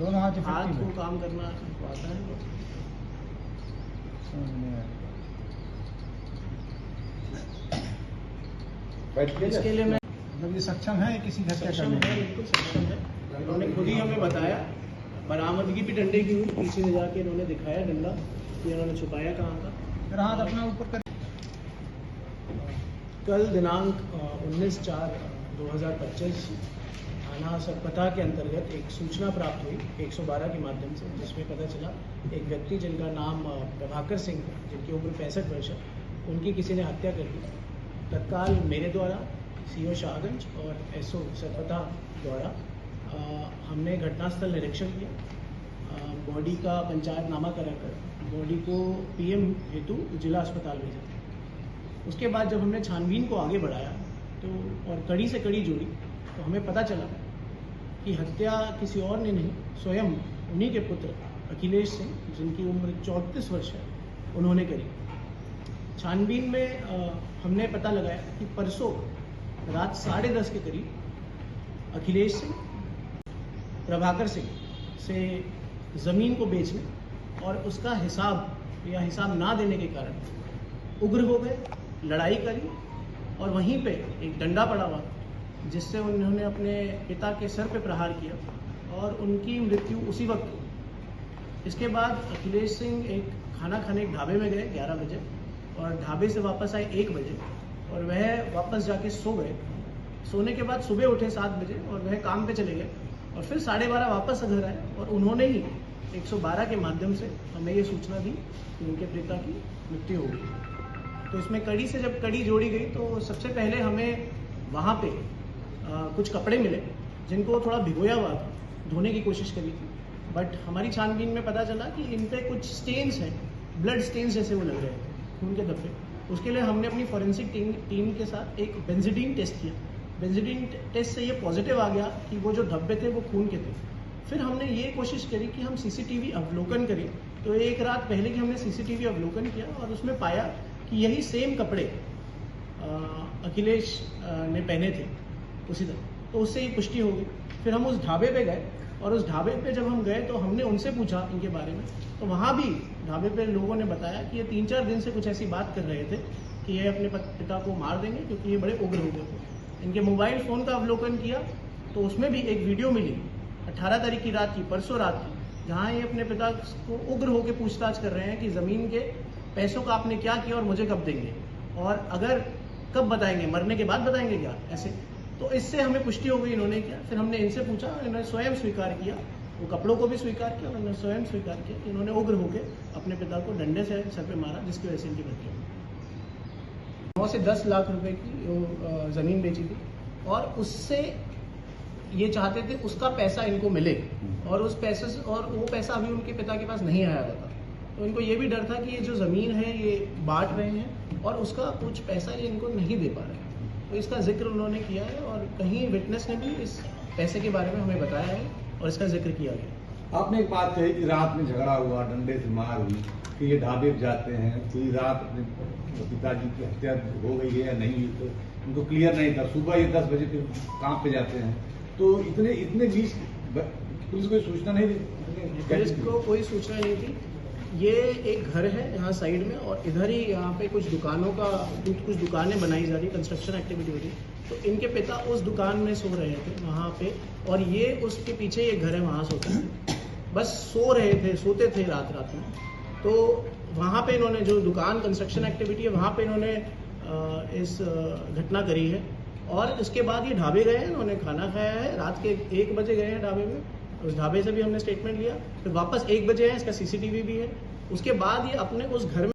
दोनों हाथ को काम करना आता है। इसके लिए मैं मतलब ये सक्षम है किसी हत्या सक्षम करने है, बिल्कुल सक्षम है। उन्होंने खुद ही हमें बताया, बरामदगी भी डंडे की हुई, पीछे ले जाके इन्होंने दिखाया डंडा कि इन्होंने छुपाया कहाँ था। मेरा हाथ अपना ऊपर कर। कल दिनांक 19/4/2025 थाना सरपता के अंतर्गत एक सूचना प्राप्त हुई 112 के माध्यम से, जिसमें पता चला एक व्यक्ति जिनका नाम प्रभाकर सिंह है, जिनकी उम्र 65 वर्ष है, उनकी किसी ने हत्या कर दी। तत्काल मेरे द्वारा CO शाहगंज और SO सरपता द्वारा हमने घटनास्थल निरीक्षण किया, बॉडी का पंचायतनामा कराकर बॉडी को PM हेतु जिला अस्पताल भेजा। उसके बाद जब हमने छानबीन को आगे बढ़ाया तो और कड़ी से कड़ी जोड़ी तो हमें पता चला कि हत्या किसी और ने नहीं, स्वयं उन्हीं के पुत्र अखिलेश सिंह, जिनकी उम्र 34 वर्ष है, उन्होंने करी। छानबीन में हमने पता लगाया कि परसों रात 10:30 के करीब अखिलेश सिंह प्रभाकर सिंह से ज़मीन को बेचने और उसका हिसाब ना देने के कारण उग्र हो गए, लड़ाई करी और वहीं पे एक डंडा पड़ा हुआ जिससे उन्होंने अपने पिता के सर पे प्रहार किया और उनकी मृत्यु उसी वक्त हुई। इसके बाद अखिलेश सिंह एक खाना खाने एक ढाबे में गए 11 बजे और ढाबे से वापस आए 1 बजे और वह वापस जाके सो गए। सोने के बाद सुबह उठे 7 बजे और वह काम पे चले गए और फिर 12:30 वापस घर आए और उन्होंने ही 112 के माध्यम से हमें ये सूचना दी कि उनके पिता की मृत्यु हो गई। तो इसमें कड़ी से जब कड़ी जोड़ी गई तो सबसे पहले हमें वहाँ पे कुछ कपड़े मिले जिनको थोड़ा भिगोया हुआ था, धोने की कोशिश करी थी, बट हमारी छानबीन में पता चला कि इन पे कुछ स्टेन्स हैं, ब्लड स्टेन्स जैसे वो लग रहे थे, खून के धब्बे। उसके लिए हमने अपनी फॉरेंसिक टीम के साथ एक बेंजीडीन टेस्ट किया। बेंजीडीन टेस्ट से ये पॉजिटिव आ गया कि वो जो धब्बे थे वो खून के थे। फिर हमने ये कोशिश करी कि हम CCTV अवलोकन करें, तो एक रात पहले कि हमने CCTV अवलोकन किया और उसमें पाया कि यही सेम कपड़े अखिलेश ने पहने थे उसी तरह, तो उससे ये पुष्टि हो गई। फिर हम उस ढाबे पे गए और उस ढाबे पे जब हम गए तो हमने उनसे पूछा इनके बारे में, तो वहाँ भी ढाबे पे लोगों ने बताया कि ये 3-4 दिन से कुछ ऐसी बात कर रहे थे कि ये अपने पिता को मार देंगे क्योंकि ये बड़े उग्र हो गए थे। इनके मोबाइल फ़ोन का अवलोकन किया तो उसमें भी एक वीडियो मिली 18 तारीख की रात की, परसों रात की, जहाँ ये अपने पिता को उग्र होकर पूछताछ कर रहे हैं कि ज़मीन के पैसों का आपने क्या किया और मुझे कब देंगे, और अगर कब बताएंगे, मरने के बाद बताएंगे क्या, ऐसे। तो इससे हमें पुष्टि हो गई इन्होंने किया। फिर हमने इनसे पूछा, इन्होंने स्वयं स्वीकार किया, वो कपड़ों को भी स्वीकार किया, उन्होंने स्वयं स्वीकार किया कि इन्होंने उग्र होकर अपने पिता को डंडे से सर पे मारा, जिसकी वजह से इनकी मृत्यु हुई। 9 से 10 लाख रुपए की ज़मीन बेची थी और उससे ये चाहते थे उसका पैसा इनको मिले और उस पैसे से, और वो पैसा अभी उनके पिता के पास नहीं आया हुआ था, तो इनको ये भी डर था कि ये जो ज़मीन है ये बांट रहे हैं और उसका कुछ पैसा ये इनको नहीं दे पा रहे हैं। तो इसका जिक्र उन्होंने किया है और कहीं विटनेस ने भी इस पैसे के बारे में हमें बताया है और इसका जिक्र किया गया। आपने एक बात कही कि रात में झगड़ा हुआ, डंडे से मार हुई, कि ये ढाबे पे जाते हैं, पूरी रात अपने पिताजी की हत्या हो गई है या नहीं हुई, तो उनको क्लियर नहीं था। सुबह ये 10 बजे फिर काम पे जाते हैं, तो इतने बीच पुलिस को सूचना नहीं दी? पुलिस को कोई सूचना नहीं थी। ये एक घर है यहाँ साइड में और इधर ही यहाँ पे कुछ दुकानें बनाई जा रही, कंस्ट्रक्शन एक्टिविटी हो रही, तो इनके पिता उस दुकान में सो रहे थे वहाँ पे और ये उसके पीछे ये घर है, वहाँ सोते थे, बस सोते थे रात में। तो वहाँ पे इन्होंने जो दुकान कंस्ट्रक्शन एक्टिविटी है वहाँ पे इन्होंने इस घटना करी है और इसके बाद ये ढाबे गए हैं, इन्होंने खाना खाया है, रात के 1 बजे गए हैं ढाबे में, उस ढाबे से भी हमने स्टेटमेंट लिया, फिर वापस 1 बजे है, इसका CCTV भी है। उसके बाद ये अपने उस घर में